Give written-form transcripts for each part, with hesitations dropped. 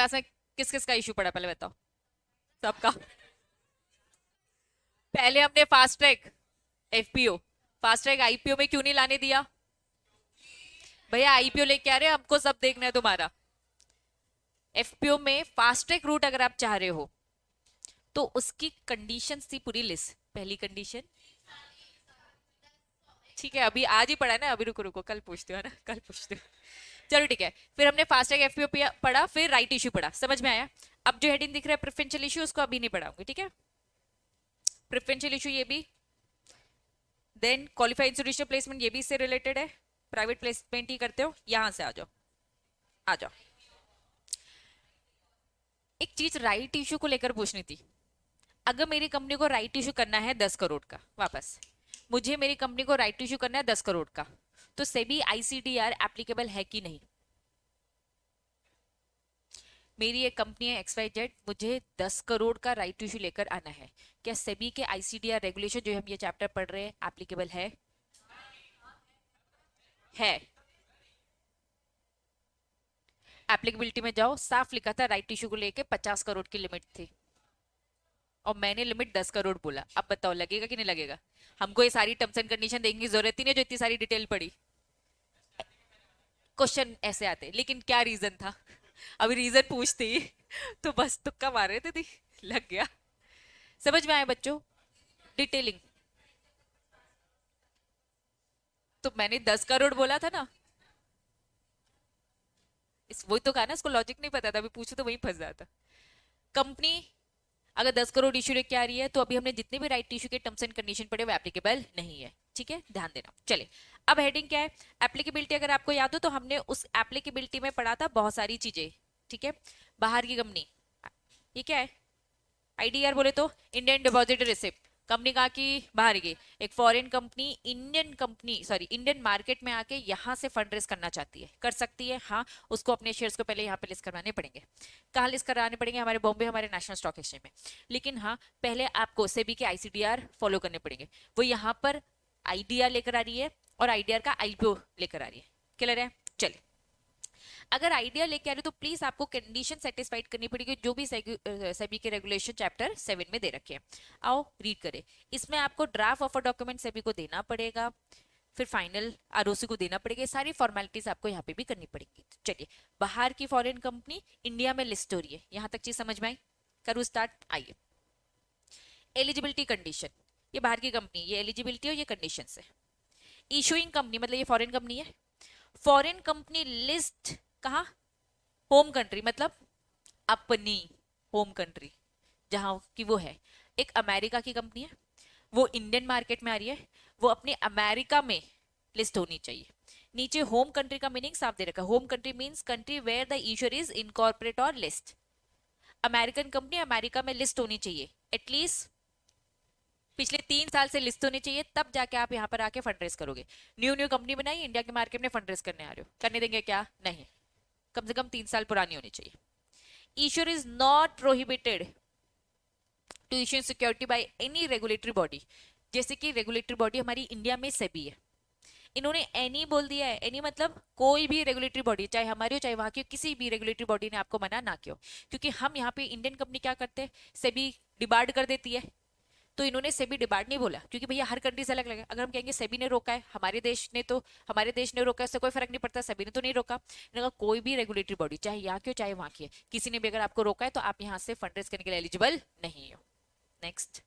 Class में किस किस का इशू पड़ा पहले बताओ? सबका। पहले हमने fast track FPO, fast track IPO में क्यों नहीं लाने दिया? भैया आईपीओ लेके आ रहे हैं, हमको सब देखना है तुम्हारा। एफपीओ में फास्ट ट्रैक रूट अगर आप चाह रहे हो तो उसकी कंडीशन थी पूरी लिस्ट। पहली कंडीशन, ठीक है अभी आज ही पढ़ा है ना, अभी रुको रुको कल पूछते हो, है ना, कल पूछते हो। चलो ठीक है, फिर हमने फास्ट ट्रैक एफपीओ पढ़ा, फिर राइट इशू पढ़ा, समझ में आया? अब जो हेडिंग दिख रहा है प्रेफरेंशियल इशू, उसको अभी नहीं पढ़ाऊंगी, ठीक है? प्रेफरेंशियल इशू ये भी, देन क्वालिफाइड इंस्टीट्यूशनल प्लेसमेंट ये भी इससे रिलेटेड है, प्राइवेट प्लेसमेंट ही करते हो, यहां से आ जाओ, आ जाओ। एक चीज राइट इशू को लेकर पूछनी थी। अगर मेरी कंपनी को राइट इशू करना है 10 करोड़ का, वापस मुझे मेरी कंपनी को राइट इशू करना है 10 करोड़ का, तो सेबी आईसीडीआर एप्लीकेबल है कि नहीं? मेरी एक कंपनी है XYZ, मुझे 10 करोड़ का राइट इशू लेकर आना है, क्या सेबी के आईसीडीआर रेगुलेशन जो हम ये चैप्टर पढ़ रहे हैं एप्लीकेबल है? एप्लीकेबिलिटी में जाओ, साफ लिखा था राइट इशू को लेके 50 करोड़ की लिमिट थी, और मैंने लिमिट 10 करोड़ बोला। अब बताओ लगेगा कि नहीं लगेगा? हमको ये सारी टर्म्स एंड कंडीशन देखने की जरूरत ही नहीं जो इतनी सारी डिटेल पड़ी। क्वेश्चन ऐसे आते, लेकिन क्या रीजन था? अभी रीजन पूछती तो बस तुक्का मार रहे थे थी, लग गया। समझ में आया बच्चों? डिटेलिंग। तो मैंने 10 करोड़ बोला था ना, इस वही तो कहा ना, इसको लॉजिक नहीं पता था, अभी पूछो तो वही फंस जाता। कंपनी अगर 10 करोड़ इशू लेके आ रही है तो अभी हमने जितने भी राइट इशू के टर्म्स एंड कंडीशन पढ़े वो एप्लीकेबल नहीं है, ठीक है, ध्यान देना। चले, अब हेडिंग क्या है? एप्लीकेबिलिटी। अगर आपको याद हो तो हमने उस एप्लीकेबिलिटी में पढ़ा था बहुत सारी चीजें, ठीक है? बाहर की कंपनी, ये क्या है? आईडीआर बोले तो इंडियन डिपॉजिटरी रिसिप्ट। कंपनी कहाँ की? बाहर की। एक foreign company Indian company, sorry, Indian market में आके यहाँ से फंड रेस करना चाहती है, कर सकती है, हाँ। उसको अपने शेयर्स को पहले यहाँ पे लिस्ट करवाने पड़ेंगे। कहाँ लिस्ट कराने पड़ेंगे? हमारे बॉम्बे, हमारे नेशनल स्टॉक एक्सचेंज में। लेकिन हाँ, पहले आपको सेबी के आईसीडीआर फॉलो करने पड़ेंगे। वो यहाँ पर आईडीआर लेकर आ रही है और आईडीआर का आईपीओ लेकर आ रही है। क्लियर है? चलिए, अगर आइडिया लेके आ रहे हो तो प्लीज आपको कंडीशन सेटिस्फाइड करनी पड़ेगी जो भी सेबी के रेगुलेशन चैप्टर 7 में दे रखे हैं। आओ रीड करें। इसमें आपको ड्राफ्ट ऑफर डॉक्यूमेंट सेबी को देना पड़ेगा, फिर फाइनल आरओसी को देना पड़ेगा, सारी फॉर्मेलिटीज आपको यहाँ पे भी करनी पड़ेगी। चलिए, बाहर की फॉरेन कंपनी इंडिया में लिस्ट हो रही है, यहाँ तक चीज समझ में आई? करूँ स्टार्ट? आइए। एलिजिबिलिटी कंडीशन, ये बाहर की कंपनी, ये एलिजिबिलिटी और ये कंडीशन है। इशूइंग कंपनी मतलब ये फॉरेन कंपनी है। फॉरेन कंपनी लिस्ट कहाँ? होम कंट्री, मतलब अपनी होम कंट्री जहां की वो है। एक अमेरिका की कंपनी है, वो इंडियन मार्केट में आ रही है, वो अपने अमेरिका में लिस्ट होनी चाहिए। नीचे होम कंट्री का मीनिंग साफ दे रखा है। Home country means country where the issuer is incorporate और लिस्ट। अमेरिकन कंपनी अमेरिका में लिस्ट होनी चाहिए, एटलीस्ट पिछले 3 साल से लिस्ट होनी चाहिए, तब जाके आप यहाँ पर आके फंड रेस करोगे। न्यू न्यू कंपनी बनाई इंडिया के मार्केट में, फंड रेस करने आ रहे हो, करने देंगे क्या? नहीं, कम से कम 3 साल पुरानी होनी चाहिए। Issuer is not prohibited to issue security by any regulatory body। जैसे कि रेगुलेटरी बॉडी हमारी इंडिया में सेबी है, इन्होंने एनी बोल दिया है। एनी मतलब कोई भी रेगुलेटरी बॉडी, चाहे हमारी हो चाहे वहां की, किसी भी रेगुलेटरी बॉडी ने आपको मना ना किया, क्योंकि हम यहाँ पे इंडियन कंपनी क्या करते हैं, सेबी डिबार्ड कर देती है। तो इन्होंने सेबी डिबार्ड नहीं बोला, क्योंकि भैया हर कंट्री से अलग अलग है। अगर हम कहेंगे सेबी ने रोका है, हमारे देश ने तो हमारे देश ने रोका, इससे कोई फर्क नहीं पड़ता, सेबी ने तो नहीं रोका। इन्होंने कहा कोई भी रेगुलेटरी बॉडी, चाहे यहाँ की हो चाहे वहां की है, किसी ने भी अगर आपको रोका है तो आप यहाँ से फंड रेज करने के लिए एलिजिबल नहीं हो। नेक्स्ट,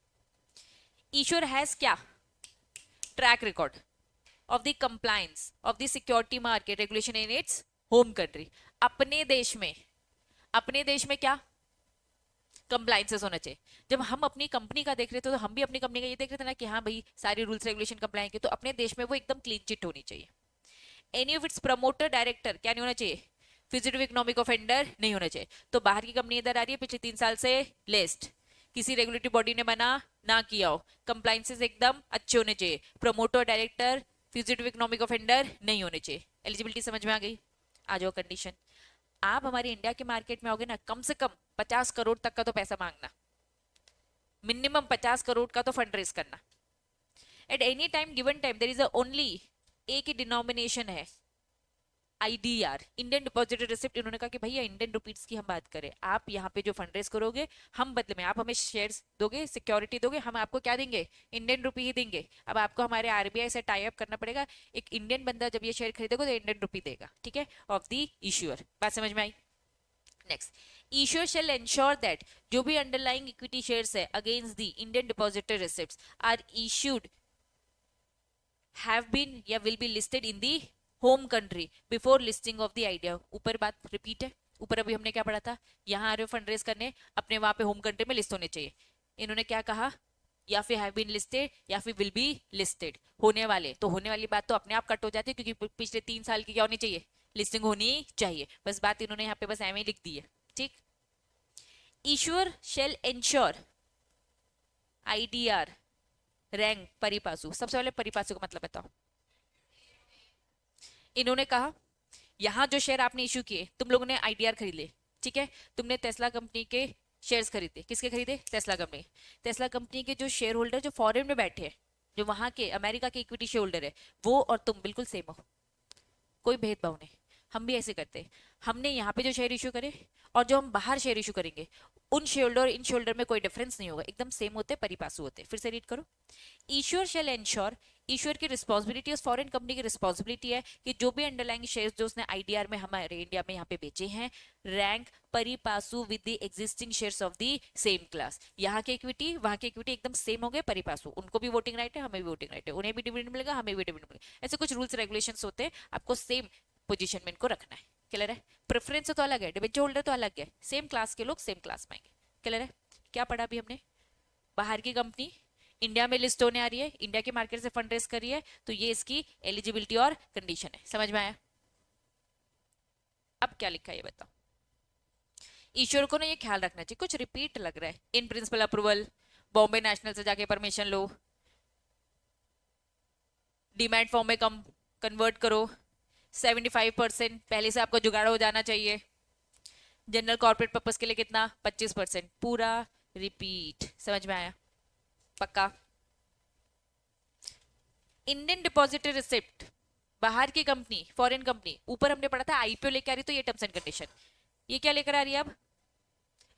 इश्योर हैज क्या? Track record of the compliance of the security market regulation in its home country. अपने देश में, अपने देश में क्या कंप्लाइंसेस होना चाहिए? जब हम अपनी कंपनी का देख रहे थे तो हम भी अपनी कंपनी का ये देख रहे थे ना कि हाँ भाई सारी रूल्स रेगुलेशन कंप्लाइंट के, तो अपने देश में वो एकदम क्लीन चिट होनी चाहिए। Any of its promoter director क्या नहीं होना चाहिए? फिजिटिव इकोनॉमिक ऑफेंडर नहीं होना चाहिए। तो बाहर की कंपनी इधर आ रही है, पिछले 3 साल से लिस्ट, किसी रेगुलेटरी बॉडी ने मना ना किया हो, कंप्लाइंसेस एकदम अच्छे होने चाहिए, promoter director fugitive economic offender नहीं होने चाहिए। एलिजिबिलिटी समझ में आ गई? आ जाओ कंडीशन। आप हमारे इंडिया के मार्केट में आओगे ना, कम से कम 50 करोड़ तक का तो पैसा मांगना, मिनिमम 50 करोड़ का तो फंड रेज करना। At any time given time there is only एक ही डिनोमिनेशन है, आईडीआर, इंडियन डिपॉजिटरी रिसिप्ट, इन्होंने कहा कि भैया इंडियन रुपीस की हम बात करें, आप यहाँ पे जो फंड रेज करोगे, हम बदले में, आप हमें शेयर्स दोगे, सिक्योरिटी दोगे, हम आपको क्या देंगे, इंडियन रुपी ही देंगे। अब आपको हमारे आरबीआई से टाई अप करना पड़ेगा, एक इंडियन बंदा जब ये शेयर खरीदेगा तो इंडियन रुपी देगा, ठीक है, ऑफ द इश्यूअर। बात समझ में आई? Next, issuer shall ensure that जो भी अंडरलाइंग इक्विटी शेयर्स है against the Indian depository receipts are issued have been या will be listed in the home country before listing of the idea। ऊपर बात रिपीट है, ऊपर अभी हमने क्या पढ़ा था, यहाँ आ रहे हो फंड रेज करने, अपने वहां पे होम कंट्री में लिस्ट होने चाहिए। इन्होंने क्या कहा, या फिर हैव बीन लिस्टेड या फिर विल बी लिस्टेड, होने वाले, तो होने वाली बात तो अपने आप कट हो जाती है, क्योंकि पिछले 3 साल की क्या होनी चाहिए, लिस्टिंग होनी चाहिए। बस बात इन्होंने यहाँ पे बस एम लिख दी है, ठीक। Issuer shall ensure IDR rank pari passu, सबसे पहले परिपासु का मतलब बताओ। इन्होंने कहा यहां जो शेयर आपने इश्यू किए, तुम लोगों ने आईडीआर खरीद ले, ठीक है, तुमने टेस्ला कंपनी के शेयर्स खरीदे, किसके खरीदे, टेस्ला कंपनी। टेस्ला कंपनी के जो शेयर होल्डर जो फॉरेन में बैठे हैं, जो वहां के अमेरिका के इक्विटी शेयर होल्डर है, वो और तुम बिल्कुल सेम हो, कोई भेदभाव नहीं। हम भी ऐसे करते हैं, हमने यहाँ पे जो शेयर इशू करे और जो हम बाहर शेयर इशू करेंगे, उन शेयर होल्डर और इन शेयर होल्डर में कोई डिफरेंस नहीं होगा, एकदम सेम होते, परिपासु होते। फिर से रीड करो, इश्यूअर शेल एंश्योर, इश्यूअर की रिस्पॉन्सिबिलिटी, उस फॉरेन कंपनी की रिस्पॉन्सिबिलिटी है कि जो भी अंडरलाइंग शेयर्स जो उसने आईडीआर में हमारे इंडिया में यहाँ पे बेचे हैं, rank pari passu with the existing shares of the same class. यहाँ के इक्विटी वहां के इक्विटी एकदम सेम हो गए, परिपासु, उनको भी वोटिंग राइट है, हमें भी वोटिंग राइट है, उन्हें भी डिविडेंड मिलेगा, हमें भी डिविडेंड मिलेगा। ऐसे कुछ रूल्स रेगुलेशंस होते हैं, आपको सेम पोजीशन में इनको रखना है। क्लियर है? प्रेफरेंस तो अलग है, डिबेंचर होल्डर तो अलग है, सेम क्लास के लोग सेम क्लास में आएंगे। क्लियर है? क्या पढ़ा अभी हमने, बाहर की कंपनी इंडिया में लिस्ट होने आ रही है, इंडिया के मार्केट से फंड रेज कर रही है, तो ये इसकी एलिजिबिलिटी और कंडीशन है। समझ में आया? अब क्या लिखा है ये बताओ। ईश्वर को ना ये ख्याल रखना चाहिए, कुछ रिपीट लग रहा है। In principle approval, Bombay national से जाके परमिशन लो, डीमैट फॉर्म में कम कन्वर्ट करो, 75% पहले से आपका जुगाड़ हो जाना चाहिए, जनरल कॉर्पोरेट पर्पस के लिए कितना, 25%, पूरा रिपीट। समझ में आया? पक्का? इंडियन डिपॉजिटरी रिसिप्ट, बाहर की कंपनी, फॉरेन कंपनी, ऊपर हमने पढ़ा था आईपीओ लेकर आ रही, तो ये टर्म्स एंड कंडीशन, ये क्या लेकर आ रही है अब,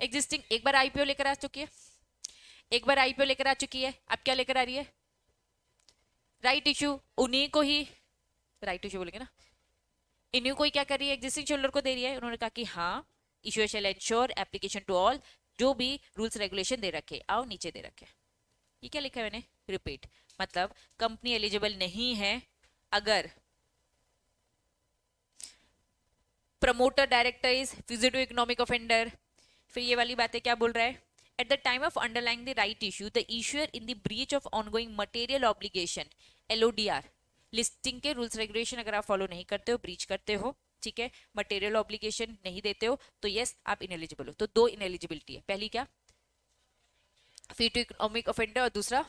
एग्जिस्टिंग, एक बार आईपीओ लेकर आ चुकी है, एक बार आईपीओ लेकर आ चुकी है, अब क्या लेकर आ रही है, राइट इश्यू, उन्हीं को ही राइट इश्यू बोलेंगे ना, इन्हीं को ही क्या कर रही है, एग्जिस्टिंग शेयरहोल्डर को दे रही है। उन्होंने कहा कि हाँ, issuer shall ensure application to all, जो भी रूल्स रेगुलेशन दे रखे, आओ नीचे दे रखे। ये क्या लिखा है मैंने, रिपीट, मतलब कंपनी एलिजिबल नहीं है अगर promoter director is fugitive economic offender. फिर ये वाली बातें क्या बोल रहा है, at the time of underlying the right issue the issuer in the breach of ongoing material obligation, LODR, listing के रूल्स रेगुलेशन अगर आप फॉलो नहीं करते हो, ब्रीच करते हो, ठीक है, मटेरियल ऑब्लिगेशन नहीं देते हो, तो यस आप इनएलिजिबल हो। तो दो इनएलिजिबिलिटी है, पहली क्या, फिजिटिव इकोनॉमिक ऑफेंडर, और दूसरा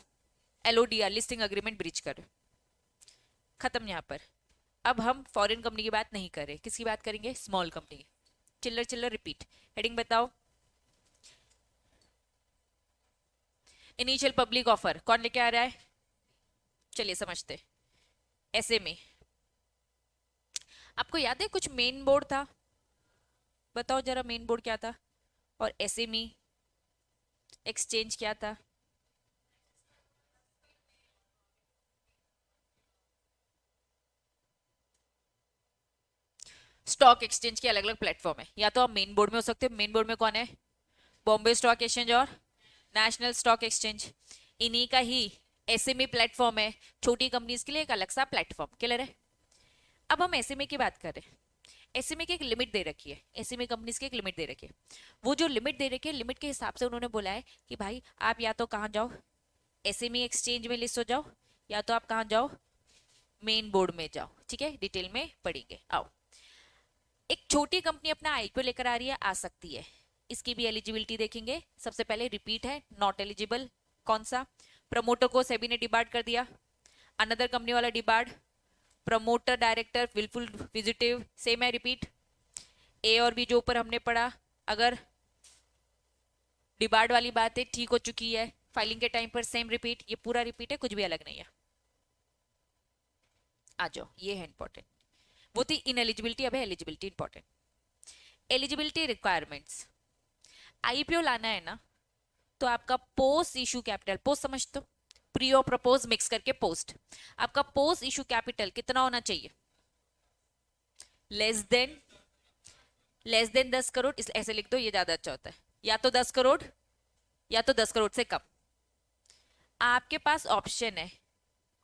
एलओडीआर, लिस्टिंग अग्रीमेंट ब्रीच कर। खत्म यहाँ पर। अब हम फॉरेन कंपनी की बात नहीं कर रहे, किसकी बात करेंगे, स्मॉल कंपनी की। चिल्लर चिल्लर रिपीट, हेडिंग बताओ। इनिशियल पब्लिक ऑफर कौन लेके आ रहा है, चलिए समझते। एसएमए, आपको याद है कुछ मेन बोर्ड था, बताओ जरा मेन बोर्ड क्या था, और एसएमई एक्सचेंज क्या था। स्टॉक एक्सचेंज के अलग अलग प्लेटफॉर्म है, या तो आप मेन बोर्ड में हो सकते हो, मेन बोर्ड में कौन है, बॉम्बे स्टॉक एक्सचेंज और नेशनल स्टॉक एक्सचेंज, इन्हीं का ही एसएमई प्लेटफॉर्म है, छोटी कंपनीज के लिए एक अलग सा प्लेटफॉर्म। क्लियर है? अब हम एसएमई की बात कर रहे हैं, एसएमई की एक लिमिट दे रखी है, एसएमई कंपनीज की एक लिमिट दे रखी है, वो जो लिमिट दे रखी है, लिमिट के हिसाब से उन्होंने बोला है कि भाई आप या तो कहाँ जाओ, एसएमई एक्सचेंज में लिस्ट हो जाओ, या तो आप कहाँ जाओ, मेन बोर्ड में जाओ। ठीक है, डिटेल में पढ़ेंगे, आओ। एक छोटी कंपनी अपना आईपीओ लेकर आ रही है, आ सकती है, इसकी भी एलिजिबिलिटी देखेंगे। सबसे पहले रिपीट है, नॉट एलिजिबल कौन सा, प्रमोटर को सेबी ने डिबार्ड कर दिया, अनदर कंपनी वाला डिबार्ड, प्रमोटर डायरेक्टर विलफुल विजिटिव, सेम है, रिपीट। ए और बी जो ऊपर हमने पढ़ा, अगर डिबार्ड वाली बात है ठीक हो चुकी है फाइलिंग के टाइम पर, सेम रिपीट, ये पूरा रिपीट है, कुछ भी अलग नहीं है। आ जाओ, ये है इंपॉर्टेंट। वो थी इनएलिजिबिलिटी, अब है eligibility. Important eligibility requirements. IPO लाना है ना, तो आपका पोस्ट इशू कैपिटल, पोस्ट समझ तो, प्री और प्रपोज मिक्स करके पोस्ट, आपका पोस्ट इशू कैपिटल कितना होना चाहिए? लेस देन 10 करोड़, इस ऐसे लिख दो, ये ज्यादा अच्छा होता है। या तो 10 करोड़ या तो 10 करोड़ से कम। आपके पास ऑप्शन है,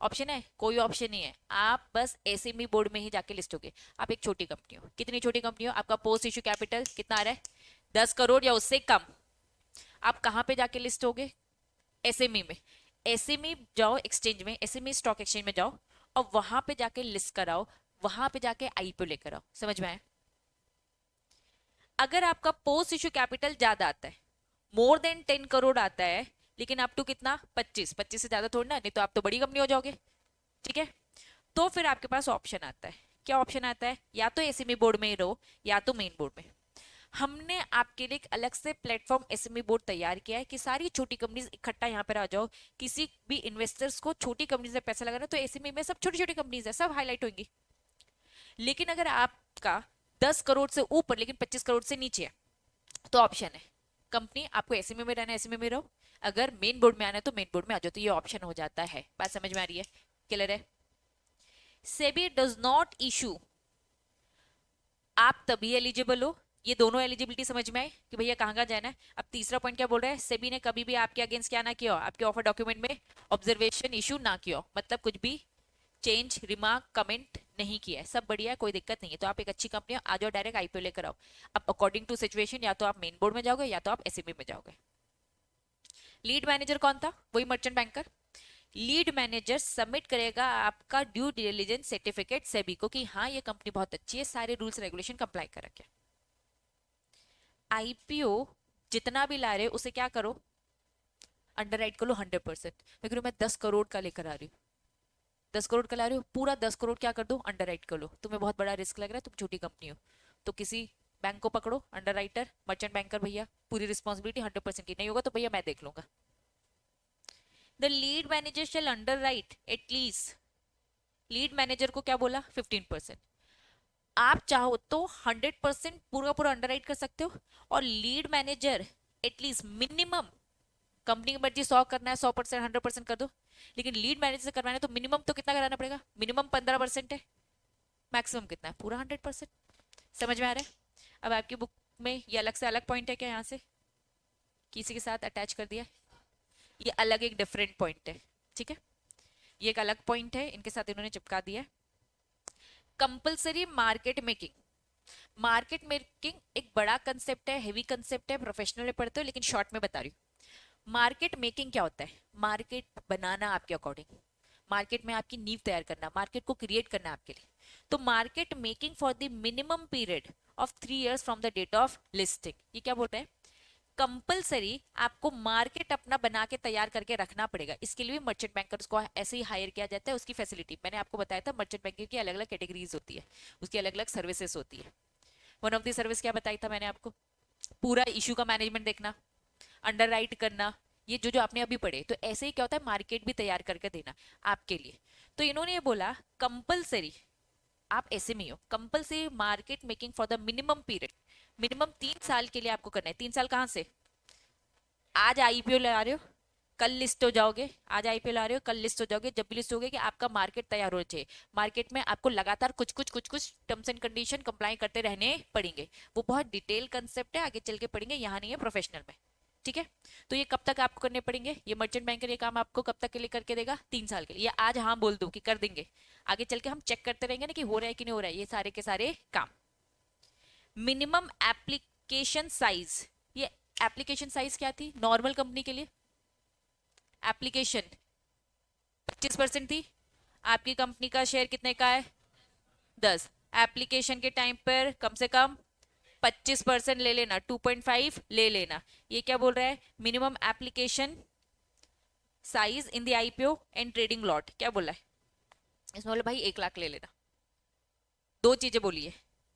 ऑप्शन है, कोई ऑप्शन नहीं है, आप बस एसएमई बोर्ड में ही जाके लिस्ट होगे। आप एक छोटी कंपनी हो, कितनी छोटी कंपनी हो, आपका पोस्ट इशू कैपिटल कितना आ रहा है? 10 करोड़ या उससे कम। आप कहां पे जाके लिस्ट होगे? एसएमई में। एसएमई जाओ एक्सचेंज में, एसएमई स्टॉक एक्सचेंज में जाओ और वहां पे जाके लिस्ट कराओ, वहां पे जाके आईपीओ लेकर आओ। समझ में आया? अगर आपका पोस्ट इशू कैपिटल ज्यादा आता है, मोर देन 10 करोड़ आता है, लेकिन अप टू कितना? 25 से ज्यादा थोड़ी ना, नहीं तो आप तो बड़ी कंपनी हो जाओगे। ठीक है, तो फिर आपके पास ऑप्शन आता है। क्या ऑप्शन आता है? या तो एसएमई बोर्ड में ही रहो या तो मेन बोर्ड में। हमने आपके लिए एक अलग से प्लेटफॉर्म एसएमई बोर्ड तैयार किया है कि सारी छोटी कंपनीज इकट्ठा यहाँ पर आ जाओ। किसी भी इन्वेस्टर्स को छोटी कंपनीज में पैसा लगाना, तो एसएमई में सब छोटी छोटी कंपनीज है, सब हाईलाइट होंगी। लेकिन अगर आपका 10 करोड़ से ऊपर लेकिन 25 करोड़ से नीचे है, तो ऑप्शन है कंपनी आपको एसएमई में रहना है, एसएमई में रहो, अगर मेन बोर्ड में आना है तो मेन बोर्ड में आ जाओ। तो ये ऑप्शन हो जाता है। बात समझ में आ रही है? क्लियर है? सेबी डज नॉट इशू, आप तभी एलिजिबल हो, ये दोनों एलिजिबिलिटी समझ में आए कि भैया कहाँ कहाँ जाना है। अब तीसरा पॉइंट क्या बोल रहा है? सेबी ने कभी भी आपके अगेंस्ट क्या ना किया हो, आपके ऑफर डॉक्यूमेंट में ऑब्जर्वेशन इशू ना किया हो, मतलब कुछ भी चेंज रिमार्क कमेंट नहीं किया है, सब बढ़िया है, कोई दिक्कत नहीं है। तो आप एक अच्छी कंपनी हो, आ जाओ डायरेक्ट आईपीओ लेकर आओ। अब अकॉर्डिंग टू सिचुएशन या तो आप मेन बोर्ड में जाओगे या तो आप एसएमई में जाओगे। लीड मैनेजर कौन था? वही merchant banker. Lead manager submit करेगा आपका ड्यू डिलिजेंस सर्टिफिकेट सेबी को कि हाँ ये कंपनी बहुत अच्छी है, सारे रूल्स रेगुलेशन कंप्लाई कर रखे। आईपीओ जितना भी ला रहे हो उसे क्या करो? अंडरराइट कर लो 100%। मैं कह रही हूँ मैं 10 करोड़ का लेकर आ रही हूँ, 10 करोड़ का ला रही हो, पूरा 10 करोड़ क्या कर दो? अंडरराइट कर लो। तुम्हें बहुत बड़ा रिस्क लग रहा है, तुम छोटी कंपनी हो, तो किसी बैंक को पकड़ो, अंडरराइटर, मर्चेंट बैंकर भैया, पूरी रिस्पॉन्सिबिलिटी 100% की। नहीं होगा तो भैया मैं देख लूंगा। The lead manager shall underwrite at least, lead manager को क्या बोला? 15%। आप चाहो तो 100% पूरा पूरा अंडरराइट कर सकते हो, और lead manager at least minimum, company की मर्जी 100 करना है 100%, 100% कर दो, लेकिन लीड मैनेजर से करवाना है तो मिनिमम तो कितना कराना पड़ेगा? मिनिमम 15% है, मैक्सिमम कितना है? पूरा 100%। समझ में आ रहा है? अब आपकी बुक में ये अलग से अलग पॉइंट है क्या? यहाँ से किसी के साथ अटैच कर दिया, ये अलग एक डिफरेंट पॉइंट है। ठीक है, ये एक अलग पॉइंट है, इनके साथ इन्होंने चिपका दिया। Compulsory market making. Market making एक बड़ा कंसेप्ट है, हेवी कंसेप्ट है, प्रोफेशनल में पढ़ते हो, लेकिन शॉर्ट में बता रही हूँ। मार्केट मेकिंग क्या होता है? मार्केट बनाना आपके अकॉर्डिंग, मार्केट में आपकी नींव तैयार करना, मार्केट को क्रिएट करना आपके लिए। तो market making for the minimum period of 3 years from the date of listing, ये क्या बोल रहे हैं? कंपलसरी आपको मार्केट अपना बना के तैयार करके रखना पड़ेगा। इसके लिए भी मर्चेंट बैंकर्स को ऐसे ही हायर किया जाता है। उसकी फैसिलिटी मैंने आपको बताया था, मर्चेंट बैंकिंग की अलग अलग कैटेगरीज होती है, उसकी अलग अलग सर्विसेज होती है। वन ऑफ द सर्विस क्या बताई था मैंने आपको? पूरा इशू का मैनेजमेंट देखना, अंडरराइट करना, ये जो जो आपने अभी पढ़े। तो ऐसे ही क्या होता है, मार्केट भी तैयार करके देना आपके लिए। तो इन्होंने ये बोला कंपलसरी, आप ऐसे में हो, compulsory market making for the minimum period, minimum 3 साल के लिए आपको करना है। 3 साल कहां से? आज आईपीओ ला रहे हो, कल लिस्ट हो जाओगे, आज आईपीओ ला रहे हो, कल लिस्ट हो जाओगे। जब भी लिस्ट होगे कि आपका मार्केट तैयार होना चाहिए, मार्केट में आपको लगातार कुछ टर्म्स एंड कंडीशन कंप्लाई करते रहने पड़ेंगे। वो बहुत डिटेल कंसेप्ट है, आगे चल के पढ़ेंगे, यहाँ नहीं है, प्रोफेशनल में। ठीक है, तो ये कब तक आपको करने पड़ेंगे? ये मर्चेंट बैंकर ये काम आपको कब तक के लिए करके देगा? 3 साल के लिए। ये आज हाँ बोल दूं कि कर देंगे, आगे चल के हम चेक करते रहेंगे ना कि हो रहा है कि नहीं हो रहा है, ये सारे के सारे काम। मिनिमम एप्लीकेशन साइज, ये एप्लीकेशन साइज क्या थी नॉर्मल कंपनी के लिए? एप्लीकेशन 25% थी। आपकी कंपनी का शेयर कितने का है? 10। एप्लीकेशन के टाइम पर कम से कम 25% ले लेना, 2.5 ले लेना। ये क्या बोल रहा है? Minimum application size in the IPO and trading lot, क्या बोला है इसमें? बोले भाई 1 लाख ले लेना। दो चीजें बोलिए,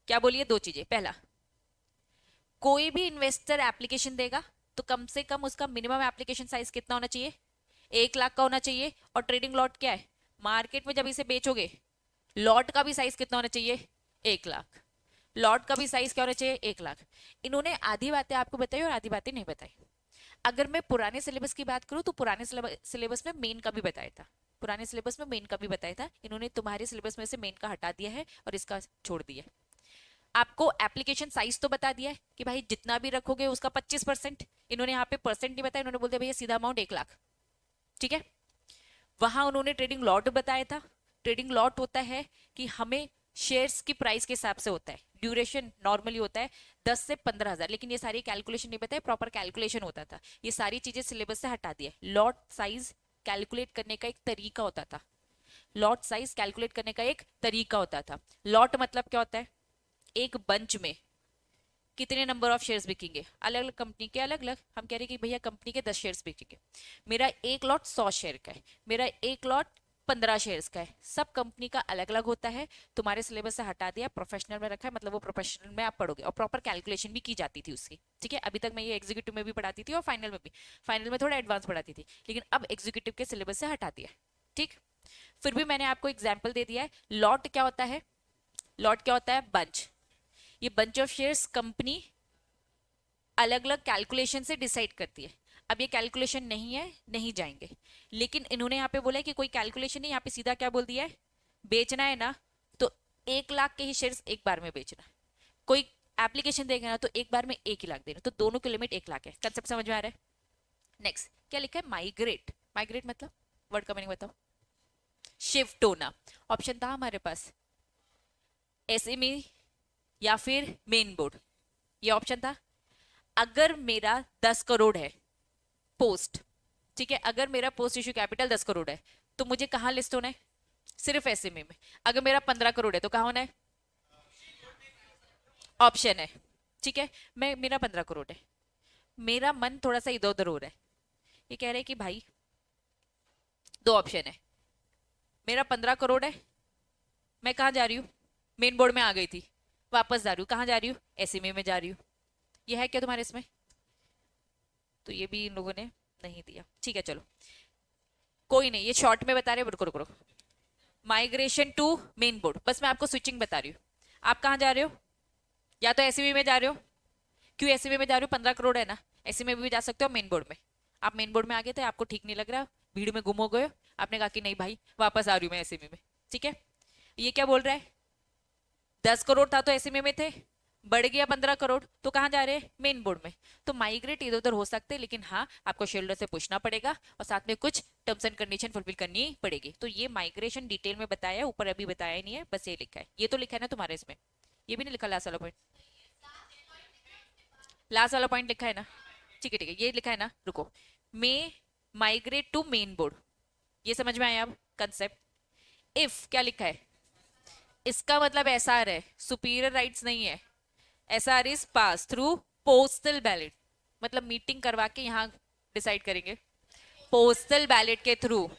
क्या बोलिए? दो चीजें। पहला, कोई भी इन्वेस्टर एप्लीकेशन देगा तो कम से कम उसका मिनिमम एप्लीकेशन साइज कितना होना चाहिए? 1 लाख का होना चाहिए। और ट्रेडिंग लॉट क्या है? मार्केट में जब इसे बेचोगे, लॉट का भी साइज कितना होना चाहिए? 1 लाख। लॉट का भी साइज क्या होना चाहिए? 1 लाख। इन्होंने आधी बातें आपको बताई और आधी बातें नहीं बताई। अगर मैं पुराने सिलेबस की बात करूं तो पुराने सिलेबस में मेन का भी बताया था, पुराने सिलेबस में मेन का भी बताया था। इन्होंने तुम्हारे सिलेबस में से मेन का हटा दिया है और इसका छोड़ दिया। आपको एप्लीकेशन साइज तो बता दिया है कि भाई जितना भी रखोगे उसका 25%। इन्होंने यहाँ पे परसेंट नहीं बताया, इन्होंने बोल दिया भैया सीधा अमाउंट 1 लाख। ठीक है। वहां उन्होंने ट्रेडिंग लॉट बताया था। ट्रेडिंग लॉट होता है कि हमें शेयर्स की प्राइस के हिसाब से होता है, ड्यूरेशन नॉर्मली होता है 10 से 15 हजार, लेकिन ये सारी कैलकुलेशन नहीं बताए, प्रॉपर कैलकुलेशन होता था। ये सारी चीजें सिलेबस से हटा दिया। लॉट साइज कैलकुलेट करने का एक तरीका होता था। लॉट साइज कैलकुलेट करने का एक तरीका होता था। लॉट मतलब क्या होता है? एक बंच में कितने नंबर ऑफ शेयर्स बिकेंगे, अलग अलग कंपनी के अलग अलग। हम कह रहे हैं कि भैया कंपनी के 10 शेयर्स बिकेंगे, मेरा एक लॉट 100 शेयर का है, मेरा एक लॉट 15 शेयर्स का है, सब कंपनी का अलग अलग होता है। तुम्हारे सिलेबस से हटा दिया, प्रोफेशनल में रखा है, मतलब वो प्रोफेशनल में आप पढ़ोगे और प्रॉपर कैलकुलेशन भी की जाती थी उसकी। ठीक है। अभी तक मैं ये एग्जीक्यूटिव में भी पढ़ाती थी और फाइनल में भी, फाइनल में थोड़ा एडवांस पढ़ाती थी, लेकिन अब एग्जीक्यूटिव के सिलेबस से हटा दिया। ठीक। फिर भी मैंने आपको एग्जाम्पल दे दिया है। लॉट क्या होता है? लॉट क्या होता है? बंच। ये बंच ऑफ शेयर्स कंपनी अलग अलग कैलकुलेशन से डिसाइड करती है। अब ये कैलकुलेशन नहीं है, नहीं जाएंगे, लेकिन इन्होंने यहाँ पे बोला है कि कोई कैलकुलेशन नहीं, यहाँ पे सीधा क्या बोल दिया है? बेचना है ना तो 1 लाख के ही शेयर्स एक बार में बेचना। कोई एप्लीकेशन देगा ना तो एक बार में 1 ही लाख देना, तो दोनों की लिमिट 1 लाख है। कंसेप्ट समझ में आ रहा है? नेक्स्ट क्या लिखा है? माइग्रेट। माइग्रेट मतलब वर्ड का मीनिंग बताओ। शिफ्ट होना। ऑप्शन था हमारे पास एसएमई या फिर मेन बोर्ड, ये ऑप्शन था। अगर मेरा 10 करोड़ है पोस्ट, ठीक है, अगर मेरा पोस्ट इश्यू कैपिटल 10 करोड़ है तो मुझे कहाँ लिस्ट होना है? सिर्फ एसएमए में। अगर मेरा 15 करोड़ है तो कहाँ होना है? ऑप्शन है। ठीक है। मैं मेरा 15 करोड़ है, मेरा मन थोड़ा सा इधर उधर हो रहा है। ये कह रहे हैं कि भाई दो ऑप्शन है, मेरा 15 करोड़ है, मैं कहाँ जा रही हूँ? मेन बोर्ड में आ गई थी, वापस जा रही हूँ, कहाँ जा रही हूँ? एसएमए में जा रही हूँ। ये है क्या तुम्हारे इसमें? तो ये भी इन लोगों ने नहीं दिया। ठीक है चलो कोई नहीं, ये शॉर्ट में बता रहे हैं। रुको रुको रुको। माइग्रेशन टू मेन बोर्ड, बस मैं आपको स्विचिंग बता रही हूँ। आप कहाँ जा रहे हो? या तो एसईबी में जा रहे हो। क्यों एसईबी में जा रहे हो? 15 करोड़ है ना, एसईबी में भी जा सकते हो मेन बोर्ड में। आप मेन बोर्ड में आ गए थे, आपको ठीक नहीं लग रहा, भीड़ में गुम हो गए, आपने कहा कि नहीं भाई वापस आ रही हूँ मैं एसईबी में। ठीक है। ये क्या बोल रहा है? 10 करोड़ था तो एसईबी में थे, बढ़ गया 15 करोड़ तो कहाँ जा रहे हैं? मेन बोर्ड में। तो माइग्रेट इधर उधर हो सकते हैं, लेकिन हाँ आपको शेल्डर से पूछना पड़ेगा और साथ में कुछ टर्म्स एंड कंडीशन फुलफिल करनी पड़ेगी। तो ये माइग्रेशन डिटेल में बताया है, ऊपर अभी बताया नहीं है, बस ये लिखा है। ये तो लिखा है ना तुम्हारे इसमें? ये भी नहीं लिखा लास्ट वाला पॉइंट? लास्ट वाला पॉइंट लिखा है ना? ठीक है, ये लिखा है ना। रुको। मे माइग्रेट टू मेन बोर्ड, ये समझ में आया अब कंसेप्ट? इफ क्या लिखा है? इसका मतलब एसआर है, सुपीरियर राइट्स नहीं है। SR is pass through postal ballot, मतलब मीटिंग करवा के यहाँ डिसाइड करेंगे पोस्टल बैलेट के थ्रू।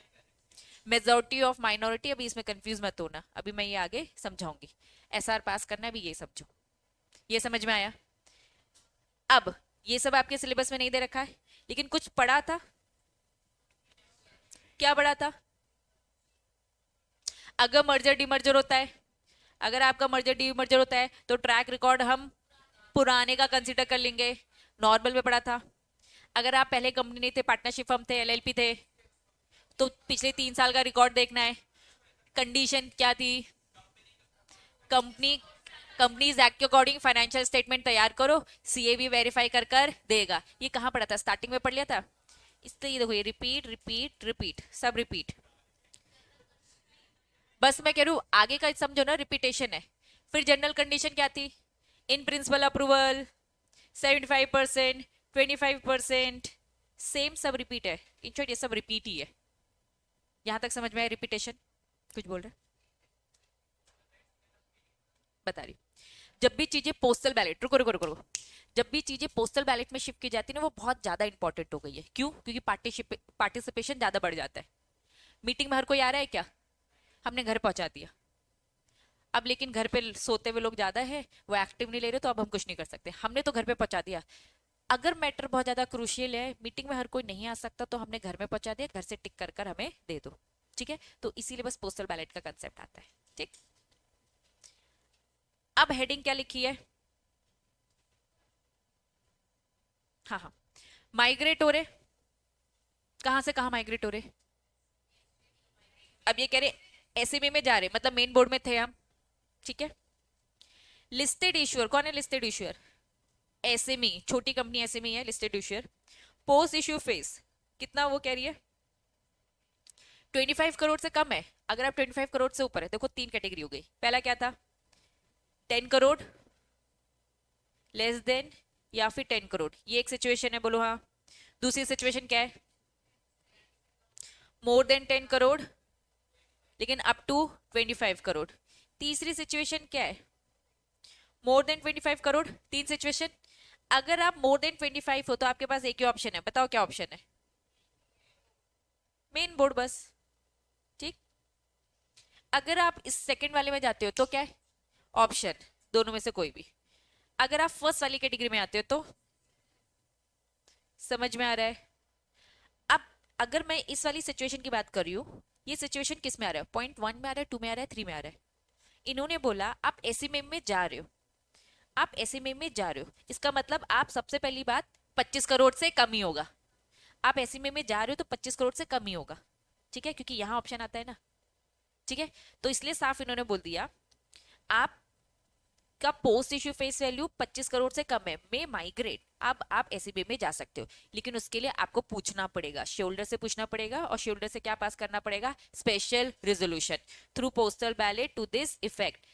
मेजोरिटी ऑफ माइनॉरिटी, अभी इसमें कंफ्यूज मत होना, अभी मैं ये आगे समझाऊंगी। एसआर पास करना है, अभी ये समझो। ये समझ में आया? अब ये सब आपके सिलेबस में नहीं दे रखा है, लेकिन कुछ पढ़ा था। क्या पढ़ा था? अगर मर्जर डीमर्जर होता है, अगर आपका मर्जर डीमर्जर होता है तो ट्रैक रिकॉर्ड हम पुराने का कंसीडर कर लेंगे। नॉर्मल में पढ़ा था। अगर आप पहले कंपनी नहीं थे, पार्टनरशिप फर्म थे, एलएलपी थे, तो पिछले 3 साल का रिकॉर्ड देखना है। कंडीशन क्या थी? कंपनी कंपनीज एक्ट के अकॉर्डिंग फाइनेंशियल स्टेटमेंट तैयार करो, सीए भी वेरीफाई कर कर देगा। ये कहाँ पढ़ा था? स्टार्टिंग में पढ़ लिया था। इसलिए ये देखो, ये रिपीट रिपीट रिपीट, सब रिपीट। बस मैं कह रही हूँ आगे का समझो ना, रिपीटेशन है। फिर जनरल कंडीशन क्या थी? इन प्रिंसिपल अप्रूवल, 75%, 25%, सेम सब रिपीट है। इन शॉर्ट ये सब रिपीट ही है। यहां तक समझ में आया? रिपीटेशन कुछ बोल रहे? बता रही। जब भी चीजें पोस्टल बैलेट, रुको रुको रुको रुको, जब भी चीजें पोस्टल बैलेट में शिफ्ट की जाती है ना, वो बहुत ज्यादा इंपॉर्टेंट हो गई है। क्यों? क्योंकि पार्टिसिपेशन ज्यादा बढ़ जाता है। मीटिंग में हर कोई आ रहा है क्या? हमने घर पहुंचा दिया। अब लेकिन घर पे सोते हुए लोग ज्यादा है, वो एक्टिव नहीं ले रहे, तो अब हम कुछ नहीं कर सकते, हमने तो घर पे पहुंचा दिया। अगर मैटर बहुत ज्यादा क्रूशियल है, मीटिंग में हर कोई नहीं आ सकता, तो हमने घर में पहुंचा दिया, घर से टिक कर कर हमें दे दो। ठीक है। तो इसीलिए बस पोस्टल बैलेट का कंसेप्ट आता है। ठीक। अब हेडिंग क्या लिखी है? हाँ हाँ, माइग्रेट हो रहे, कहां से कहां माइग्रेट हो रहे? अब ये कह रहे एसएमई में जा रहे, मतलब मेन बोर्ड में थे हम, ठीक है। लिस्टेड इश्यूअर कौन है? लिस्टेड इश्यूअर एसएमई, छोटी कंपनी एसएमई है listed issuer. Post issue face कितना वो कह रही है? 25 करोड़ से कम है। अगर आप 25 करोड़ से ऊपर है, देखो तीन कैटेगरी हो गई। पहला क्या था? 10 करोड़, लेस देन, या फिर 10 करोड़, ये एक सिचुएशन है, बोलो हाँ। दूसरी सिचुएशन क्या है? मोर देन 10 करोड़ लेकिन अप टू 25 करोड़। तीसरी सिचुएशन क्या है? More than 25 crore. तीन सिचुएशन। अगर आप मोर देन 25 हो तो आपके पास एक ही ऑप्शन है, बताओ क्या ऑप्शन है? मेन बोर्ड बस, ठीक। अगर आप इस सेकंड वाले में जाते हो तो क्या है? ऑप्शन दोनों में से कोई भी। अगर आप फर्स्ट वाली कैटेगरी में आते हो तो, समझ में आ रहा है? अब अगर मैं इस वाली सिचुएशन की बात कर रही हूँ, ये सिचुएशन किस में आ रहा है? पॉइंट 1 में आ रहा है, 2 में आ रहा है, 3 में आ रहा है। इन्होंने बोला आप एसएमएम में जा रहे हो, आप एसएमएम में जा रहे हो, इसका मतलब आप सबसे पहली बात 25 करोड़ से कम ही होगा। आप एसएमएम में जा रहे हो तो 25 करोड़ से कम ही होगा, ठीक है, क्योंकि यहाँ ऑप्शन आता है ना, ठीक है। तो इसलिए साफ इन्होंने बोल दिया आप का post issue face value 25 crore से कम है, में माइग्रेट। अब आप एसईबी में जा सकते हो, लेकिन उसके लिए आपको पूछना पड़ेगा, शेयरहोल्डर से पूछना पड़ेगा, और शेयरहोल्डर से क्या पास करना पड़ेगा? Special resolution through postal ballot to this effect,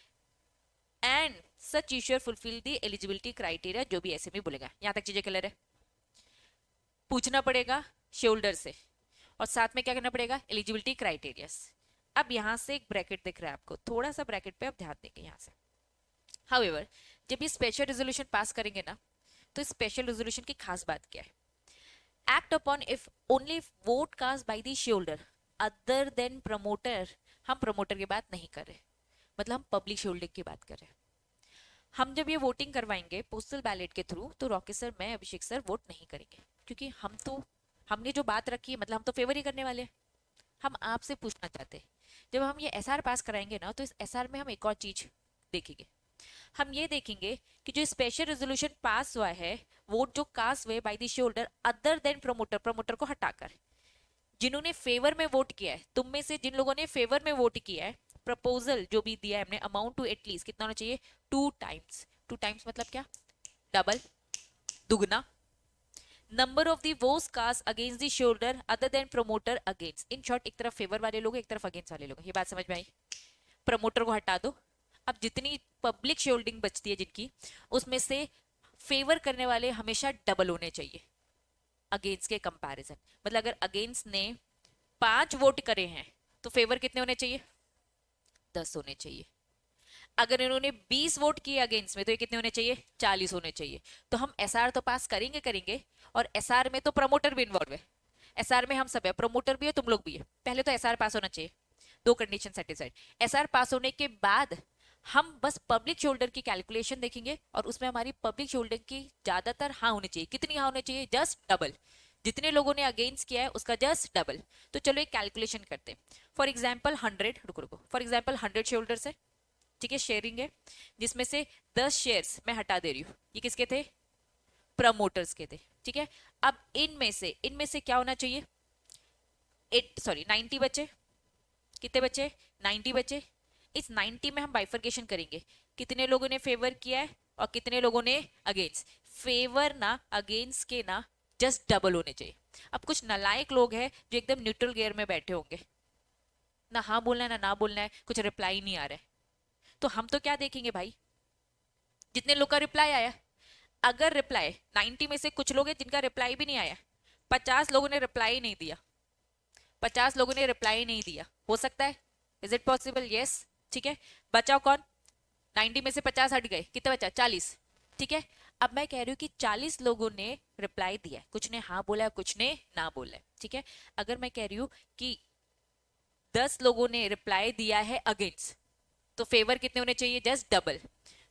and such issuer fulfil the eligibility criteria, जो भी एसएमई बोलेगा। यहां तक चीजें क्लियर है? पूछना पड़ेगा शेयरहोल्डर से, और साथ में क्या करना पड़ेगा? Eligibility criteria. अब यहां से एक ब्रैकेट दिख रहा है आपको, थोड़ा सा ब्रैकेट पे आप ध्यान देंगे यहां से। हाउएवर, जब ये स्पेशल रेजोल्यूशन पास करेंगे ना, तो स्पेशल रेजोल्यूशन की खास बात क्या है? Act upon if only vote cast by the shareholder other than promoter. हम प्रमोटर की बात नहीं कर रहे, मतलब हम पब्लिक शेयरहोल्डिंग की बात कर रहे हैं। हम जब ये वोटिंग करवाएंगे पोस्टल बैलेट के थ्रू, तो रॉकेट सर, मैं, अभिषेक सर वोट नहीं करेंगे, क्योंकि हमने जो बात रखी है, मतलब हम तो फेवर ही करने वाले हैं। हम आपसे पूछना चाहते हैं, जब हम ये एसआर पास कराएंगे ना, तो इस एसआर में हम एक और चीज देखेंगे। हम ये देखेंगे कि जो स्पेशल रेजोल्यूशन पास हुआ है, वोट जो कास्ट हुए bye the shareholder other than promoter, promoter को हटाकर, जिन्होंने फेवर में वोट किया है, तुम में से जिन लोगों ने फेवर में वोट किया है, प्रपोजल जो भी दिया है हमने, अमाउंट टू एटलीस्ट कितना होना चाहिए? 2 टाइम्स। 2 टाइम्स मतलब क्या? डबल, दुगना। Number of the votes cast against the shareholder other than promoter against. In short, एक तरफ फेवर वाले लोग, एक तरफ अगेंस्ट वाले लोग। ये बात समझ में आई? प्रमोटर को हटा दो। अब जितनी पब्लिक शेयर होल्डिंग बचती है जिनकी, उसमें से फेवर करने वाले हमेशा डबल होने चाहिए अगेंस्ट के कंपैरिजन। मतलब अगर अगेंस्ट ने 5 वोट करे हैं, तो फेवर कितने होने चाहिए? 10 होने चाहिए। अगर इन्होंने 20 वोट किए अगेंस्ट में, तो ये कितने होने चाहिए? 40 होने चाहिए। तो हम एसआर तो पास करेंगे करेंगे, और एसआर में तो प्रमोटर भी इन्वॉल्व है। एसआर में हम सब है, प्रमोटर भी है, तुम लोग भी है। पहले तो एसआर पास होना चाहिए, दो कंडीशन सेटिस्फाइड। एसआर पास होने के बाद हम बस पब्लिक शोल्डर की कैलकुलेशन देखेंगे, और उसमें हमारी पब्लिक शोल्डर की ज्यादातर हाँ होनी चाहिए। कितनी हाँ होनी चाहिए? Just double. जितने लोगों ने अगेंस्ट किया है उसका जस्ट डबल। तो चलो एक कैलकुलेशन करते हैं। फॉर एग्जाम्पल 100, रुको रुको, फॉर एग्जाम्पल 100 शेयरहोल्डर्स है, ठीक है, शेयरिंग है, जिसमें से 10 शेयर्स मैं हटा दे रही हूँ। ये किसके थे? प्रमोटर्स के थे, ठीक है। अब इनमें से क्या होना चाहिए? 90 बचे। कितने बचे? 90 बचे। इस 90 में हम बाइफर्केशन करेंगे, कितने लोगों ने फेवर किया है और कितने लोगों ने अगेंस्ट। फेवर ना अगेंस्ट के ना जस्ट डबल होने चाहिए। अब कुछ नालायक लोग हैं जो एकदम न्यूट्रल गियर में बैठे होंगे, ना हाँ बोलना है ना ना बोलना है, कुछ रिप्लाई नहीं आ रहा है। तो हम तो क्या देखेंगे भाई? जितने लोग का रिप्लाई आया। अगर रिप्लाई 90 में से कुछ लोग हैं जिनका रिप्लाई भी नहीं आया, 50 लोगों ने रिप्लाई नहीं दिया, 50 लोगों ने रिप्लाई नहीं दिया, हो सकता है? Is it possible? यस, ठीक है। बचाओ कौन? 90 में से 50 हट गए, कितना बचा? 40, ठीक है। अब मैं कह रही हूँ कि 40 लोगों ने रिप्लाई दिया है, कुछ ने हाँ बोला है, कुछ ने ना बोला है, ठीक है। अगर मैं कह रही हूँ कि 10 लोगों ने रिप्लाई दिया है अगेंस्ट, तो फेवर कितने होने चाहिए? जस्ट डबल,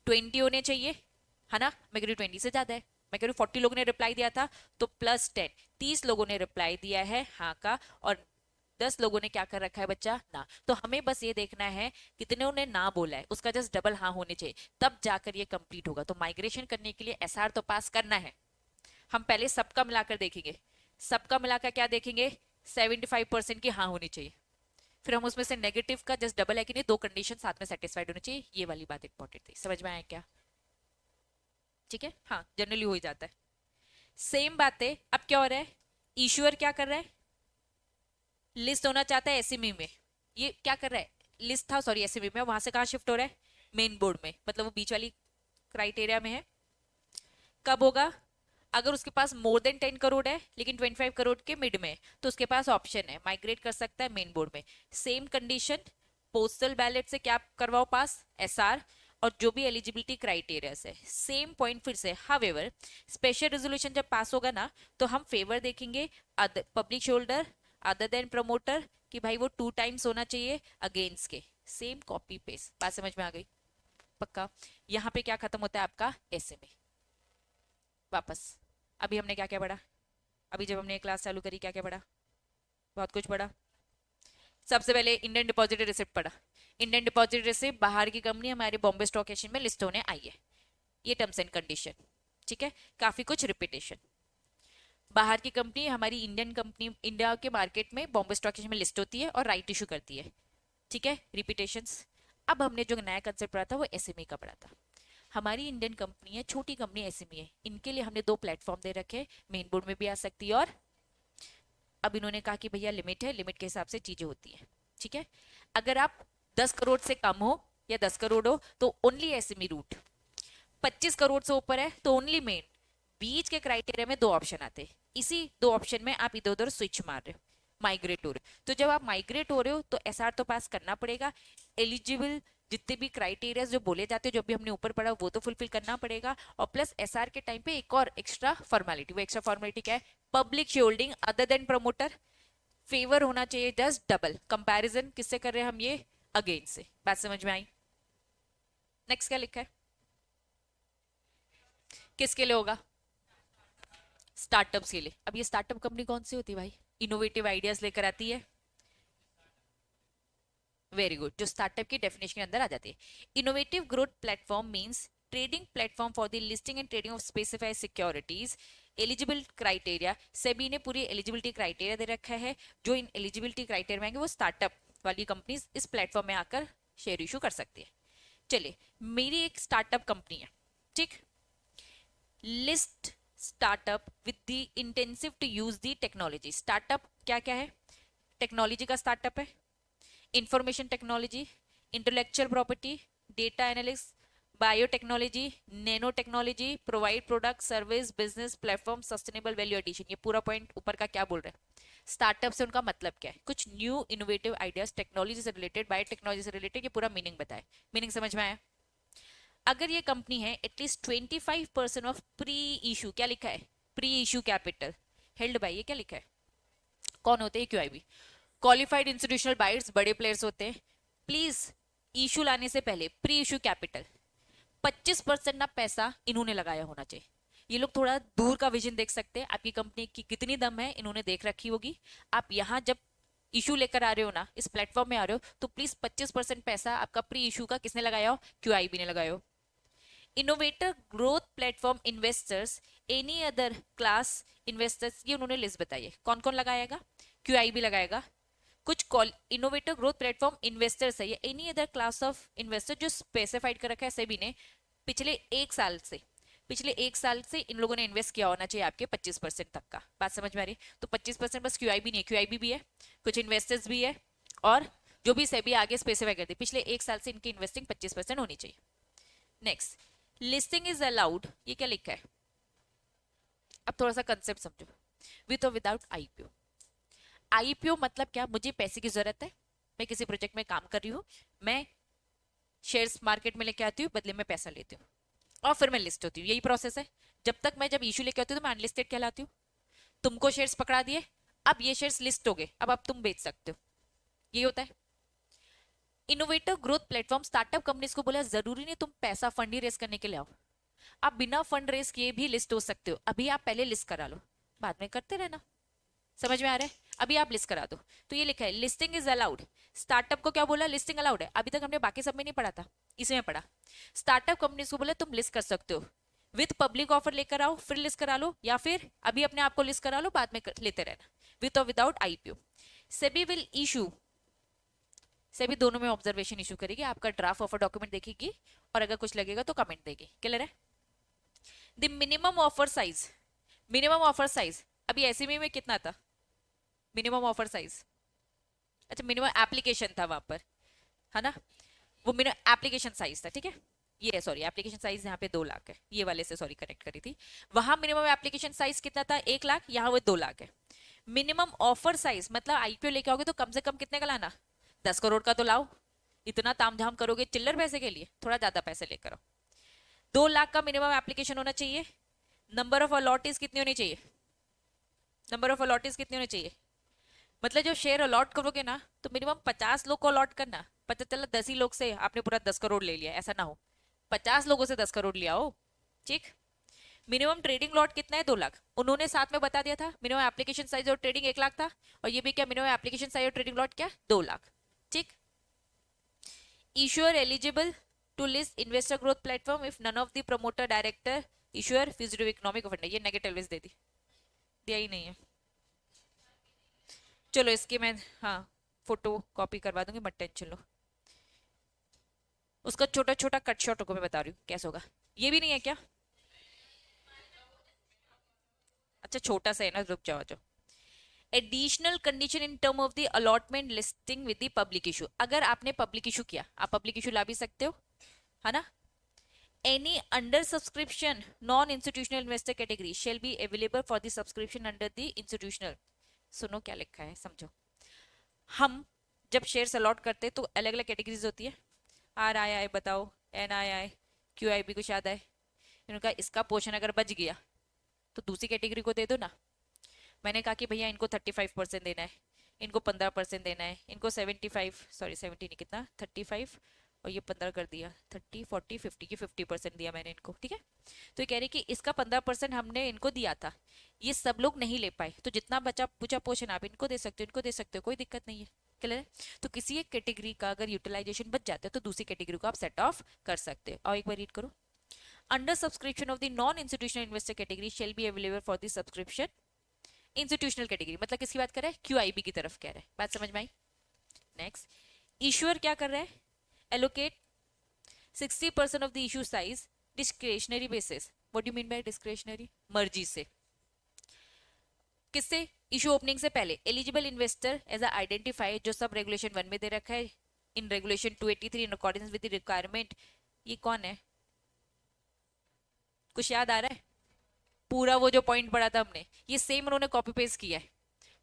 20 होने चाहिए, है ना। मैं कह रही हूँ 20 से ज्यादा है। मैं कह रही हूँ 40 लोगों ने रिप्लाई दिया था, तो +10, 30 लोगों ने रिप्लाई दिया है हाँ का, और 10 लोगों ने क्या कर रखा है बच्चा, ना। तो हमें बस ये देखना है कितने ने ना बोला है, उसका जस्ट डबल हाँ होने चाहिए, तब जाकर ये कंप्लीट होगा। तो माइग्रेशन करने के लिए एसआर तो पास करना है। हम पहले सबका मिलाकर देखेंगे, सबका मिलाकर क्या देखेंगे, 75% की हाँ होनी चाहिए। फिर हम उसमें से नेगेटिव का जस्ट डबल है कि नहीं, दो कंडीशन साथ में सेटिस्फाइड होनी चाहिए, ये वाली बात इंपॉर्टेंट थी। समझ में आया क्या? ठीक है, हाँ जनरली हो ही जाता है। सेम बात है, अब क्या हो रहा है, ईश्वर क्या कर रहा है, लिस्ट होना चाहता है एसएमई में। ये क्या कर रहा है, लिस्ट था सॉरी एसएमई में, वहां से कहां शिफ्ट हो रहा है, मेन बोर्ड में, मतलब वो बीच वाली क्राइटेरिया में है। कब होगा, अगर उसके पास मोर देन 10 करोड़ है लेकिन 25 करोड़ के मिड में, तो उसके पास ऑप्शन है माइग्रेट कर सकता है मेन बोर्ड में। सेम कंडीशन, पोस्टल बैलेट से क्या करवाओ पास, एसआर, और जो भी एलिजिबिलिटी क्राइटेरिया है सेम पॉइंट फिर से। हावेवर स्पेशल रेजोल्यूशन जब पास होगा ना, तो हम फेवर देखेंगे public shoulder other than promoter, कि भाई वो 2 टाइम्स होना चाहिए अगेंस्ट के। सेम कॉपी पेस्ट, बात समझ में आ गई? पक्का। यहाँ पे क्या खत्म होता है आपका एसएमए। वापस अभी हमने क्या क्या पढ़ा, अभी जब हमने क्लास चालू करी क्या क्या पढ़ा, बहुत कुछ पढ़ा। सबसे पहले इंडियन डिपॉजिटरी रिसिप्ट पढ़ा। इंडियन डिपॉजिटरी रिसिप्ट बाहर की कंपनी हमारे बॉम्बे स्टॉक एक्सचेंज में लिस्ट होने आई है, ये टर्म्स एंड कंडीशन। ठीक है, काफी कुछ रिपीटेशन। बाहर की कंपनी हमारी इंडियन कंपनी इंडिया के मार्केट में बॉम्बे स्टॉक एक्सचेंज में लिस्ट होती है और राइट इशू करती है। ठीक है, रिपीटेशंस। अब हमने जो नया कंसेप्ट पढ़ा था वो एसएमई का पढ़ा था। हमारी इंडियन कंपनी है, छोटी कंपनी एसएमई है, इनके लिए हमने 2 प्लेटफॉर्म दे रखे, मेन बोर्ड में भी आ सकती है, और अब इन्होंने कहा कि भैया लिमिट है, लिमिट के हिसाब से चीजें होती है। ठीक है, अगर आप 10 करोड़ से कम हो या 10 करोड़ हो तो ओनली एसएमई रूट, 25 करोड़ से ऊपर है तो ओनली मेन। बीच के क्राइटेरिया में 2 ऑप्शन आते हैं, इसी 2 ऑप्शन में आप इधर उधर स्विच मार रहे हो, माइग्रेट हो रहे हो। तो जब आप माइग्रेट हो रहे हो तो एसआर तो पास करना पड़ेगा, एलिजिबल जितने भी क्राइटेरिया जो बोले जाते हैं, जो भी हमने ऊपर पढ़ा वो तो फुलफिल करना पड़ेगा। और प्लस एसआर के टाइम पे एक और एक्स्ट्रा फॉर्मेलिटी, वो एक्स्ट्रा फॉर्मेलिटी क्या है, public shareholding other than promoter, favour होना चाहिए जस्ट डबल। कंपैरिजन किससे कर रहे हैं हम, ये अगेंस्ट से। बात समझ में आई? नेक्स्ट क्या लिखा है, किसके लिए होगा, स्टार्टअप्स के लिए। अब ये स्टार्टअप कंपनी कौन सी होती है भाई, इनोवेटिव आइडियाज लेकर आती है। वेरी गुड, जो स्टार्टअप की डेफिनेशन के अंदर आ जाती है। Innovative growth platform means trading platform for the listing and trading of specified securities. Eligible criteria, SEBI ने पूरी एलिजिबिलिटी क्राइटेरिया दे रखा है, जो इन एलिजिबिलिटी क्राइटेरिया में आएंगे वो स्टार्टअप वाली कंपनीज इस प्लेटफॉर्म में आकर शेयर इशू कर सकती है। चलिए, मेरी एक स्टार्टअप कंपनी है, ठीक, list startup with the intensive to use the technology. Startup क्या क्या है, टेक्नोलॉजी का स्टार्टअप है, information technology, intellectual property, data analytics, biotechnology, nano technology, provide product service business platform sustainable value addition. ये पूरा point ऊपर का क्या बोल रहे हैं, स्टार्टअप से उनका मतलब क्या है, कुछ न्यू इनोवेटिव आइडियाज टेक्नोलॉजी से रिलेटेड, बायोटेक्नोलॉजी से रिलेटेड, ये पूरा मीनिंग बताए। मीनिंग समझ में आया? अगर ये कंपनी है एटलीस्ट 25% ऑफ प्री इशू, क्या लिखा है, pre issue capital held by, ये क्या लिखा है, कौन होते हैं, क्यूआईबी, क्वालिफाइड इंस्टीट्यूशनल बायर्स, बड़े प्लेयर्स होते हैं। प्लीज इशू लाने से पहले प्री इशू कैपिटल 25% ना पैसा इन्होंने लगाया होना चाहिए। ये लोग थोड़ा दूर का विजन देख सकते हैं, आपकी कंपनी की कितनी दम है इन्होंने देख रखी होगी। आप यहाँ जब इशू लेकर आ रहे हो ना, इस प्लेटफॉर्म में आ रहे हो, तो प्लीज 25% पैसा आपका प्री इशू का किसने लगाया हो, क्यूआईबी ने लगाया हो। Innovator growth platform investors, any other class investors, ये उन्होंने लिस्ट बताई है, कौन कौन लगाएगा, क्यूआईबी लगाएगा। कुछ इनोवेटर ग्रोथ प्लेटफॉर्म इन्वेस्टर्स है, ये any other class of investor जो स्पेसिफाइड कर रखा है सेबी ने, पिछले 1 साल से इन लोगों ने इन्वेस्ट किया होना चाहिए आपके 25% तक का। बात समझ में आ रही? तो 25% बस क्यूआईबी नहीं है, क्यूआईबी भी है, कुछ इन्वेस्टर्स भी है, और जो भी सेबी आगे स्पेसिफाई करती है पिछले 1 साल से इनकी इन्वेस्टिंग 25% होनी चाहिए। नेक्स्ट, लिस्टिंग इज अलाउड, ये क्या लिखा है, अब थोड़ा सा कंसेप्ट समझो, विद और विदाउट आईपीओ। आईपीओ मतलब क्या, मुझे पैसे की जरूरत है, मैं किसी प्रोजेक्ट में काम कर रही हूँ, मैं शेयर्स मार्केट में लेके आती हूँ, बदले में पैसा लेती हूँ और फिर मैं लिस्ट होती हूँ, यही प्रोसेस है। जब इशू लेके आती हूँ तो मैं अनलिस्टेड कहलाती हूँ, तुमको शेयर्स पकड़ा दिए, अब ये शेयर्स लिस्ट हो गए, अब तुम बेच सकते हो, ये होता है। Innovator growth platform startup companies को बोला जरूरी नहीं तुम पैसा फंड ही रेस करने के लिए आओ, आप बिना फंड रेस किए भी लिस्ट हो सकते हो, अभी आप पहले लिस्ट करा लो, बाद में करते रहना। समझ में आ रहा है? अभी आप लिस्ट करा दो। तो ये लिखा है लिस्टिंग इज अलाउड। स्टार्टअप को क्या बोला? लिस्टिंग अलाउड है। अभी तक हमने बाकी सब में नहीं पढ़ा था, इसमें पढ़ा। स्टार्टअप कंपनीज को बोला तुम लिस्ट कर सकते हो, विथ पब्लिक ऑफर लेकर आओ, फिर लिस्ट करा लो, या फिर अभी अपने आप को लिस्ट करा लो, बाद में लेते रहना, विथ और without IPO. SEBI will issue, SEBI दोनों में ऑब्जर्वेशन इशू करेगी, आपका ड्राफ्ट ऑफर डॉक्यूमेंट देखेगी, और अगर कुछ लगेगा तो कमेंट देगी। क्लियर है? The minimum offer size, minimum offer size अभी एसएमई में कितना था? मिनिमम ऑफर साइज, अच्छा मिनिमम एप्लीकेशन था वहां पर, है ना? वो मिनिमम एप्लीकेशन साइज था, ठीक है? ये सॉरी एप्लीकेशन साइज यहाँ पे 2 लाख है, ये वाले से सॉरी करेक्ट करी थी। वहां मिनिमम एप्लीकेशन साइज कितना था? 1 लाख, यहाँ वो 2 लाख है। मिनिमम ऑफर साइज मतलब आईपीओ लेके आओगे तो कम से कम कितने का लाना? 10 करोड़ का तो लाओ। इतना तामझाम करोगे चिल्लर पैसे के लिए? थोड़ा ज्यादा पैसे लेकर आओ। 2 लाख का मिनिमम एप्लीकेशन होना चाहिए। नंबर ऑफ अलॉटीज कितनी होनी चाहिए? नंबर ऑफ अलॉटीज कितनी होनी चाहिए? मतलब जो शेयर अलॉट करोगे ना, तो मिनिमम 50 लोग को अलॉट करना। पता चला 10 ही लोग से आपने पूरा 10 करोड़ ले लिया, ऐसा ना हो। 50 लोगों से 10 करोड़ लिया हो, ठीक? मिनिमम ट्रेडिंग लॉट कितना है? 2 लाख। उन्होंने साथ में बता दिया था मिनिमम एप्लीकेशन साइज और ट्रेडिंग 1 लाख था, और ये भी क्या मिनिमम एप्लीकेशन साइज और ट्रेडिंग लॉट क्या? 2 लाख, ठीक? Issuer eligible to list investor growth platform if none of the promoter director issuer fugitive economic fund. ये नेगेटिव लिस्ट दे दी, दिया ही नहीं है। चलो इसकी मैं हाँ फोटो कॉपी करवा दूंगी, मत टेंशन लो। उसका छोटा छोटा कट शॉट को मैं बता रही हूँ कैसे होगा। ये भी नहीं है क्या? अच्छा छोटा सा है ना, रुक जाओ जाओ। Additional condition in term of the allotment listing with the public issue. अगर आपने पब्लिक इशू किया, आप पब्लिक इशू ला भी सकते हो, है ना? Any under subscription non institutional investor category shall be available for the subscription under the institutional. सुनो क्या लिखा है, समझो। हम जब शेयर्स अलॉट करते हैं तो अलग अलग कैटेगरीज होती है। आर आई आई बताओ, N I I, Q I B, कुछ याद है? इनका इसका पोर्शन अगर बच गया तो दूसरी कैटेगरी को दे दो ना। मैंने कहा कि भैया इनको 35% देना है, इनको 15% देना है, इनको 75 सॉरी 70 नहीं, कितना 35 और ये 15 कर दिया, 30 40 50 की 50% दिया मैंने इनको, ठीक है? तो ये कह रही कि इसका 15% हमने इनको दिया था, ये सब लोग नहीं ले पाए, तो जितना बचा पूछा पोर्शन आप इनको दे सकते हो, इनको दे सकते हो, कोई दिक्कत नहीं है। क्लियर है? तो किसी एक कैटेगरी का अगर यूटिलाइजेशन बच जाता है तो दूसरी कैटेगरी को आप सेट ऑफ कर सकते हो। और एक बार रीड करो। Under subscription of the non institutional investor category shall be available for the subscription institutional category. मतलब किसकी बात कर रहा है? क्यूआईबी की तरफ कह रहा है। बात समझ में आई? नेक्स्ट, इश्यूअर क्या कर रहा है? Allocate 60% of the issue size discretionary basis. What do mean by discretionary? मर्जी से। किससे? इशू ओपनिंग से पहले एलिजिबल इन्वेस्टर एज आइडेंटिफाई, जो सब रेगुलेशन 1 में दे रखा है, in regulation 283 in according with the requirement. ये कौन है? कुछ याद आ रहा है? पूरा वो जो पॉइंट पढ़ा था हमने, ये सेम उन्होंने कॉपी पेस्ट किया है।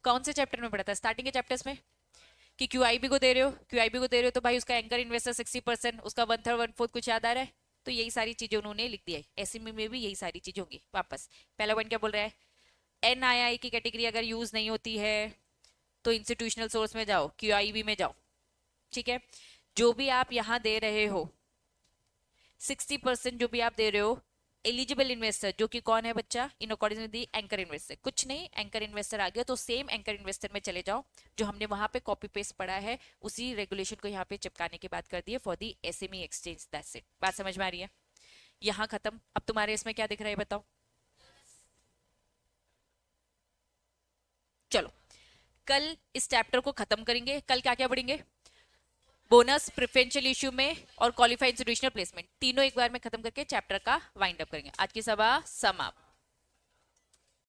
कौन से चैप्टर में पढ़ा था? स्टार्टिंग के चैप्टर्स में, कि क्यूआईबी को दे रहे हो, क्यूआईबी को दे रहे हो तो भाई उसका एंकर इन्वेस्टर 60%, उसका 1/3 1/4 कुछ याद आ रहा है? तो यही सारी चीजें उन्होंने लिख दिया है। एसएमई में भी यही सारी चीजें होंगी। वापस पहला पॉइंट क्या बोल रहा है? एनआईआई की कैटेगरी अगर यूज नहीं होती है तो इंस्टीट्यूशनल सोर्स में जाओ, क्यूआईबी में जाओ, ठीक है? जो भी आप यहाँ दे रहे हो 60% जो भी आप दे रहे हो, एलिजिबल इन्वेस्टर जो कि कौन है बच्चा? In according with the anchor investor. कुछ नहीं, एंकर इन्वेस्टर आ गया तो सेम एंकर इन्वेस्टर में चले जाओ, जो हमने वहां पे कॉपी पेस्ट पढ़ा है, उसी रेगुलेशन को यहाँ पे चिपकाने की बात कर दी है for the SME exchange. That's it. बात समझ में आ रही है? यहाँ खत्म। अब तुम्हारे इसमें क्या दिख रहा है बताओ? चलो कल इस चैप्टर को खत्म करेंगे। कल क्या क्या पढ़ेंगे? बोनस, प्रेफरेंशियल इशू में और क्वालिफाइड इंस्टीट्यूशनल प्लेसमेंट, तीनों एक बार में खत्म करके चैप्टर का वाइंड अप करेंगे। आज की सभा समाप्त।